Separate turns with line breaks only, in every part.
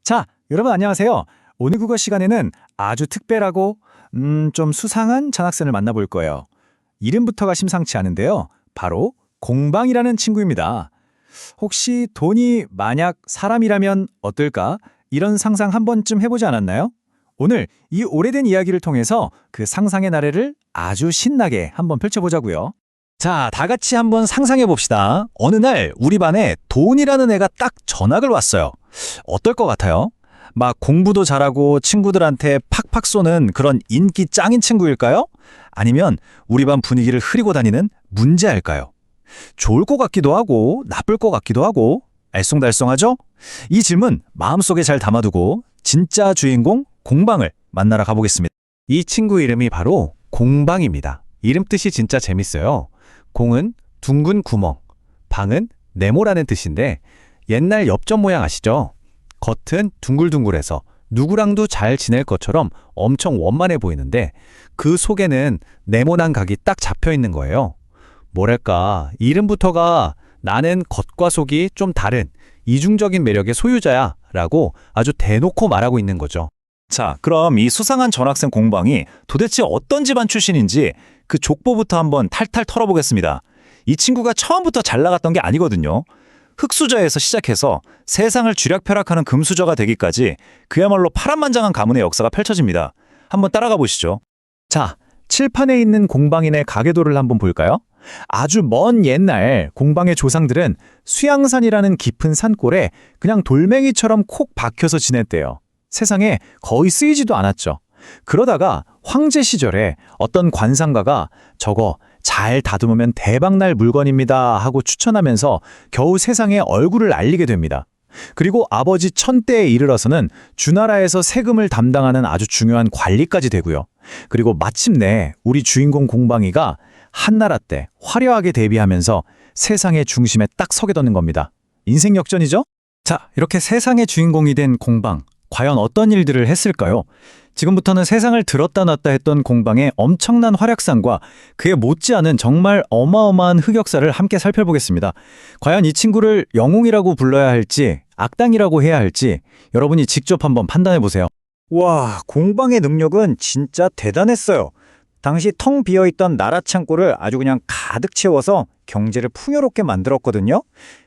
자, 여러분 안녕하세요. 오늘 국어 시간에는 아주 특별하고 좀 수상한 전학생을 만나볼 거예요. 이름부터가 심상치 않은데요. 바로 공방이라는 친구입니다. 혹시 돈이 만약 사람이라면 어떨까? 이런 상상 한 번쯤 해보지 않았나요? 오늘 이 오래된 이야기를 통해서 그 상상의 나래를 아주 신나게 한번 펼쳐보자고요. 자, 다 같이 한번 상상해 봅시다. 어느 날 우리 반에 돈이라는 애가 딱 전학을 왔어요. 어떨 것 같아요? 막 공부도 잘하고 친구들한테 팍팍 쏘는 그런 인기 짱인 친구일까요? 아니면 우리 반 분위기를 흐리고 다니는 문제알까요? 좋을 것 같기도 하고 나쁠 것 같기도 하고 알쏭달쏭하죠? 이 질문 마음속에 잘 담아두고 진짜 주인공 공방을 만나러 가보겠습니다. 이 친구 이름이 바로 공방입니다. 이름 뜻이 진짜 재밌어요. 공은 둥근 구멍, 방은 네모라는 뜻인데 옛날 엽전 모양 아시죠? 겉은 둥글둥글해서 누구랑도 잘 지낼 것처럼 엄청 원만해 보이는데 그 속에는 네모난 각이 딱 잡혀 있는 거예요. 뭐랄까, 이름부터가 나는 겉과 속이 좀 다른 이중적인 매력의 소유자야 라고 아주 대놓고 말하고 있는 거죠. 자, 그럼 이 수상한 전학생 공방이 도대체 어떤 집안 출신인지 그 족보부터 한번 탈탈 털어보겠습니다. 이 친구가 처음부터 잘 나갔던 게 아니거든요. 흙수저에서 시작해서 세상을 쥐락펴락하는 금수저가 되기까지 그야말로 파란만장한 가문의 역사가 펼쳐집니다. 한번 따라가 보시죠. 자, 칠판에 있는 공방인의 가계도를 한번 볼까요? 아주 먼 옛날 공방의 조상들은 수양산이라는 깊은 산골에 그냥 돌멩이처럼 콕 박혀서 지냈대요. 세상에 거의 쓰이지도 않았죠. 그러다가 황제 시절에 어떤 관상가가 저거 잘 다듬으면 대박날 물건입니다 하고 추천하면서 겨우 세상에 얼굴을 알리게 됩니다. 그리고 아버지 천대에 이르러서는 주나라에서 세금을 담당하는 아주 중요한 관리까지 되고요. 그리고 마침내 우리 주인공 공방이가 한나라 때 화려하게 데뷔하면서 세상의 중심에 딱 서게 되는 겁니다. 인생 역전이죠? 자, 이렇게 세상의 주인공이 된 공방. 과연 어떤 일들을 했을까요? 지금부터는 세상을 들었다 놨다 했던 공방의 엄청난 활약상과 그에 못지않은 정말 어마어마한 흑역사를 함께 살펴보겠습니다. 과연 이 친구를 영웅이라고 불러야 할지 악당이라고 해야 할지 여러분이 직접 한번 판단해보세요. 와, 공방의 능력은 진짜 대단했어요. 당시 텅 비어있던 나라 창고를 아주 그냥 가득 채워서 경제를 풍요롭게 만들었거든요.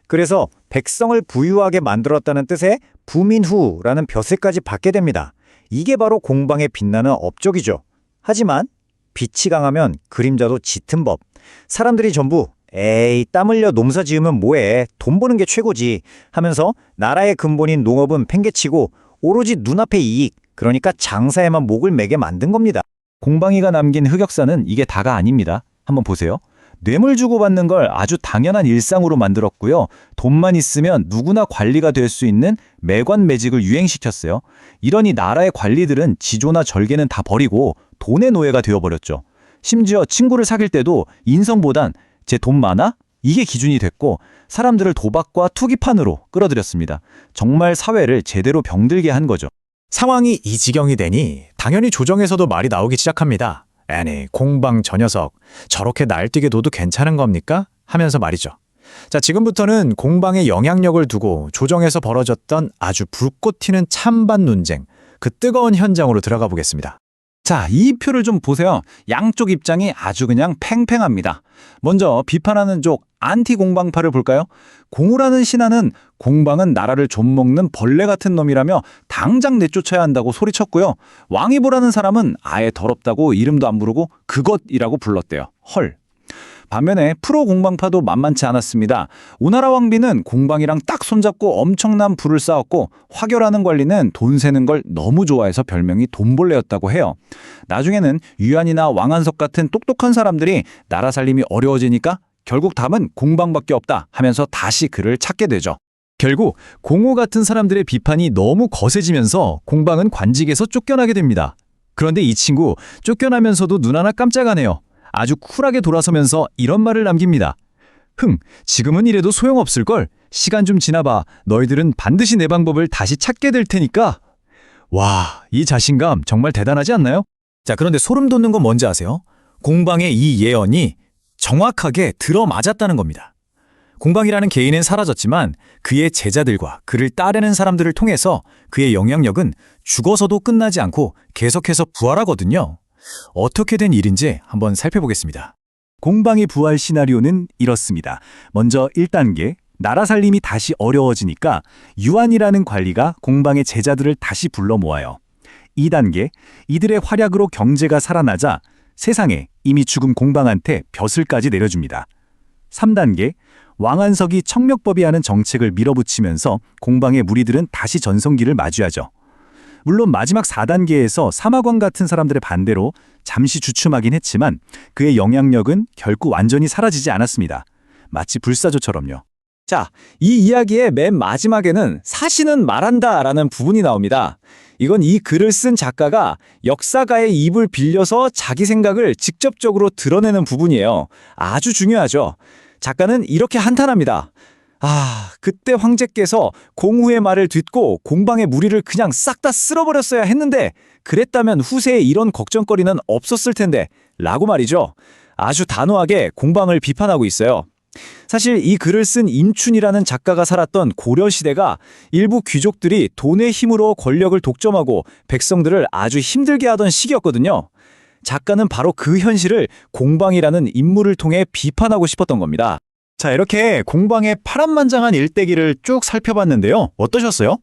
그래서 백성을 부유하게 만들었다는 뜻의 부민후라는 벼슬까지 받게 됩니다. 이게 바로 공방의 빛나는 업적이죠. 하지만 빛이 강하면 그림자도 짙은 법. 사람들이 전부 에이, 땀 흘려 농사 지으면 뭐해, 돈 버는 게 최고지 하면서 나라의 근본인 농업은 팽개치고 오로지 눈앞의 이익, 그러니까 장사에만 목을 매게 만든 겁니다. 공방이가 남긴 흑역사는 이게 다가 아닙니다. 한번 보세요. 뇌물 주고받는 걸 아주 당연한 일상으로 만들었고요. 돈만 있으면 누구나 관리가 될 수 있는 매관매직을 유행시켰어요. 이러니 나라의 관리들은 지조나 절개는 다 버리고 돈의 노예가 되어버렸죠. 심지어 친구를 사귈 때도 인성보단 제 돈 많아? 이게 기준이 됐고 사람들을 도박과 투기판으로 끌어들였습니다. 정말 사회를 제대로 병들게 한 거죠. 상황이 이 지경이 되니 당연히 조정에서도 말이 나오기 시작합니다. 아니, 공방 저 녀석 저렇게 날뛰게 둬도 괜찮은 겁니까? 하면서 말이죠. 자, 지금부터는 공방의 영향력을 두고 조정에서 벌어졌던 아주 불꽃 튀는 찬반 논쟁, 그 뜨거운 현장으로 들어가 보겠습니다. 자, 이 표를 좀 보세요. 양쪽 입장이 아주 그냥 팽팽합니다. 먼저 비판하는 쪽 안티 공방파를 볼까요? 공우라는 신하는 공방은 나라를 좀먹는 벌레 같은 놈이라며 당장 내쫓아야 한다고 소리쳤고요. 왕이보라는 사람은 아예 더럽다고 이름도 안 부르고 그것이라고 불렀대요. 헐. 반면에 프로 공방파도 만만치 않았습니다. 오나라 왕비는 공방이랑 딱 손잡고 엄청난 부를 쌓았고 화교라는 관리는 돈 세는 걸 너무 좋아해서 별명이 돈벌레였다고 해요. 나중에는 유한이나 왕한석 같은 똑똑한 사람들이 나라 살림이 어려워지니까 결국 답은 공방밖에 없다 하면서 다시 그를 찾게 되죠. 결국 공우 같은 사람들의 비판이 너무 거세지면서 공방은 관직에서 쫓겨나게 됩니다. 그런데 이 친구 쫓겨나면서도 눈 하나 깜짝 안 해요. 아주 쿨하게 돌아서면서 이런 말을 남깁니다. 지금은 이래도 소용없을걸. 시간 좀 지나봐. 너희들은 반드시 내 방법을 다시 찾게 될 테니까. 와, 이 자신감 정말 대단하지 않나요? 자, 그런데 소름 돋는 건 뭔지 아세요? 공방의 이 예언이 정확하게 들어맞았다는 겁니다. 공방이라는 개인은 사라졌지만 그의 제자들과 그를 따르는 사람들을 통해서 그의 영향력은 죽어서도 끝나지 않고 계속해서 부활하거든요. 어떻게 된 일인지 한번 살펴보겠습니다.
공방의 부활 시나리오는 이렇습니다. 먼저 1단계, 나라 살림이 다시 어려워지니까 유한이라는 관리가 공방의 제자들을 다시 불러 모아요. 2단계, 이들의 활약으로 경제가 살아나자 세상에 이미 죽은 공방한테 벼슬까지 내려줍니다. 3단계, 왕한석이 청력법이하는 정책을 밀어붙이면서 공방의 무리들은 다시 전성기를 마주하죠. 물론 마지막 4단계에서 사마광 같은 사람들의 반대로 잠시 주춤하긴 했지만 그의 영향력은 결코 완전히 사라지지 않았습니다. 마치 불사조처럼요.
자, 이 이야기의 맨 마지막에는 사신은 말한다라는 부분이 나옵니다. 이건 이 글을 쓴 작가가 역사가의 입을 빌려서 자기 생각을 직접적으로 드러내는 부분이에요. 아주 중요하죠. 작가는 이렇게 한탄합니다. 그때 황제께서 공후의 말을 듣고 공방의 무리를 그냥 싹 다 쓸어버렸어야 했는데 그랬다면 후세에 이런 걱정거리는 없었을 텐데 라고 말이죠. 아주 단호하게 공방을 비판하고 있어요. 사실 이 글을 쓴 임춘이라는 작가가 살았던 고려시대가 일부 귀족들이 돈의 힘으로 권력을 독점하고 백성들을 아주 힘들게 하던 시기였거든요. 작가는 바로 그 현실을 공방이라는 인물을 통해 비판하고 싶었던 겁니다.
자, 이렇게 공방의 파란만장한 일대기를 쭉 살펴봤는데요. 어떠셨어요?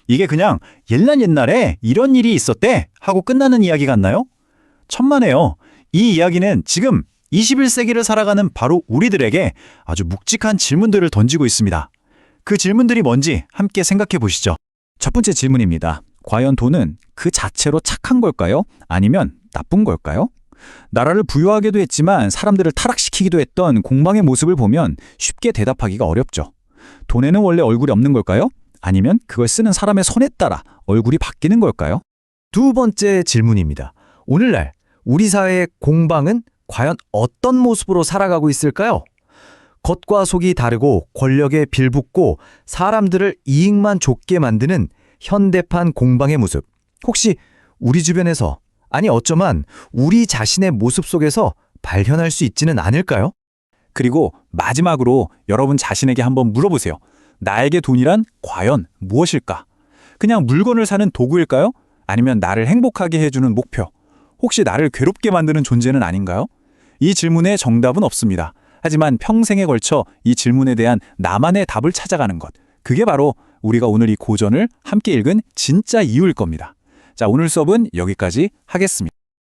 이게 그냥 옛날에 이런 일이 있었대 하고 끝나는 이야기 같나요? 천만에요. 이 이야기는 지금 21세기를 살아가는 바로 우리들에게 아주 묵직한 질문들을 던지고 있습니다. 그 질문들이 뭔지 함께 생각해 보시죠.
첫 번째 질문입니다. 과연 돈은 그 자체로 착한 걸까요? 아니면 나쁜 걸까요? 나라를 부유하게도 했지만 사람들을 타락시키기도 했던 공방의 모습을 보면 쉽게 대답하기가 어렵죠. 돈에는 원래 얼굴이 없는 걸까요? 아니면 그걸 쓰는 사람의 손에 따라 얼굴이 바뀌는 걸까요?
두 번째 질문입니다. 오늘날 우리 사회의 공방은 과연 어떤 모습으로 살아가고 있을까요? 겉과 속이 다르고 권력에 빌붙고 사람들을 이익만 좇게 만드는 현대판 공방의 모습. 혹시 우리 주변에서, 아니 어쩌면 우리 자신의 모습 속에서 발견할 수 있지는 않을까요?
그리고 마지막으로 여러분 자신에게 한번 물어보세요. 나에게 돈이란 과연 무엇일까? 그냥 물건을 사는 도구일까요? 아니면 나를 행복하게 해주는 목표? 혹시 나를 괴롭게 만드는 존재는 아닌가요? 이 질문에 정답은 없습니다. 하지만 평생에 걸쳐 이 질문에 대한 나만의 답을 찾아가는 것. 그게 바로 우리가 오늘 이 고전을 함께 읽은 진짜 이유일 겁니다. 자, 오늘 수업은 여기까지 하겠습니다.